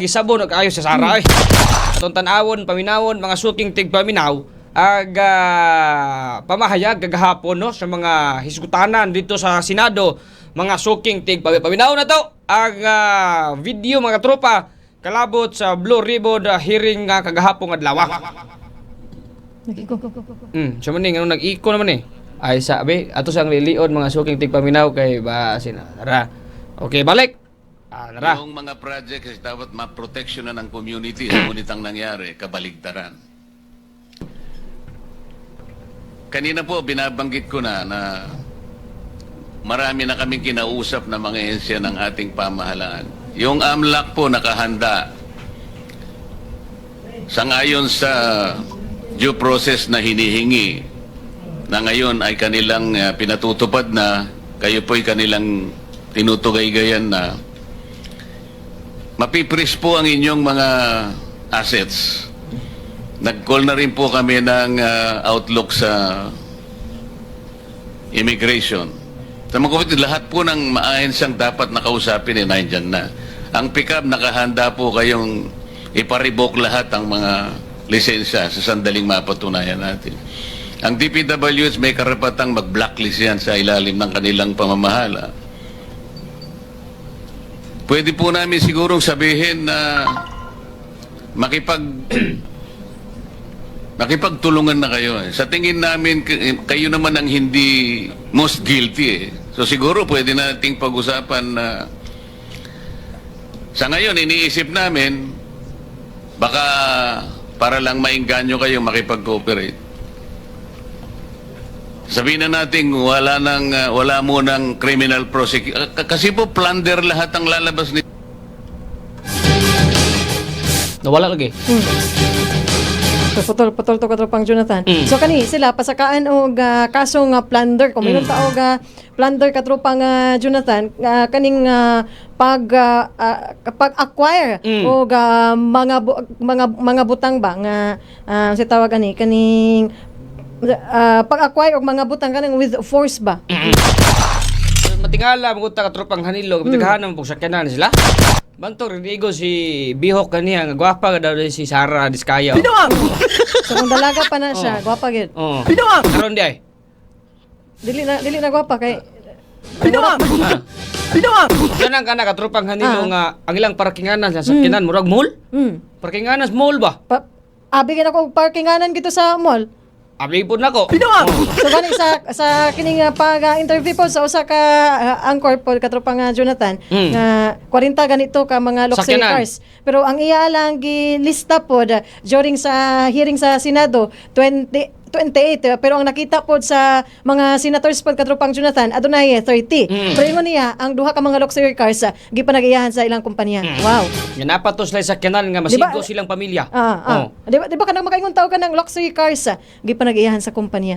Gisabon og ayo sa Sara ay. Atong tan-awon, paminawon, mga suking tigpaminaw ag pamahayag gagahapon no sa mga hisgutanan dito sa Senado, mga suking tigpaminaw na to ang video mga tropa kalabot sa Blue Ribbon hearing nga kagahapon adlaw. So maning ano nag-iko naman ay sabi ato sang liliod mga suking tigpaminaw kay ba sinara. Okay, balik. Yung mga projects dapat ma-protection na ng community, ngunit ang nangyari, kabaligtaran. Kanina po, binabanggit ko na marami na kaming kinausap na mga ehensya ng ating pamahalaan. Yung AMLAC po nakahanda sangayon sa due process na hinihingi na ngayon ay kanilang pinatutupad na, kayo po'y kanilang tinutugay-gayan na mapipris po ang inyong mga assets. Nag-call na rin po kami ng outlook sa immigration. Sa mga kapatid, lahat po ng maahensang dapat nakausapin nandyan na. Ang pick-up, nakahanda po kayong ipa-revoke lahat ang mga lisensya sa sandaling mapatunayan natin. Ang DPWH may karapatang mag-blacklist yan sa ilalim ng kanilang pamamahala. Pwede po namin sigurong sabihin na makipagtulungan na kayo. Sa tingin namin, kayo naman ang hindi most guilty. So siguro pwede nating pag-usapan na sa ngayon, iniisip namin, baka para lang maingganyo kayo makipag-cooperate. Sabihin na natin, wala mo ng criminal prosecution. Kasi po, plunder lahat ang lalabas ni... Nawala lagi. So, putol to katropang Jonathan. So kani sila pasakaan og kaso nga plunder kung minun ta og plunder katropang Jonathan kaning pag-acquire og mga butang ba nga si tawag ani kaning pag-acquire og mga butang kaning with force ba. Matingala mga katropang Hanilo, matagahanan po sakyanan sila. Bantog rigo si Bihok kaniya nga gwapa daw si Sara Diskaya. So kung dalaga pa na siya, gwapa gid. Oo. Karon di ay. Dili na gwapa kay Yan ang kana katropang Hanilo nga ang ilang parkinganan sa sakyanan murag mall. Parkinganan sa mall ba? Abi gid ako parkinganan gito sa mall. Abi po nako. So gani sa kining pag-interview po sa usa ka anchor po katropang Jonathan nga 40 ganito ka mga luxury Sakyanan. cars. Pero ang iya lang gilista po during sa hearing sa Senado 28 pero ang nakita po sa mga senators po katropang Jonathan adunay 30. Pero ingon niya ang duha ka mga luxury cars gipanag-iyahan sa ilang kumpanya. Wow. Yan napatos lang sakyanan nga masigo silang pamilya. Di ba kanang makaingon tao ka ng luxury cars gipanag-iyahan sa kumpanya.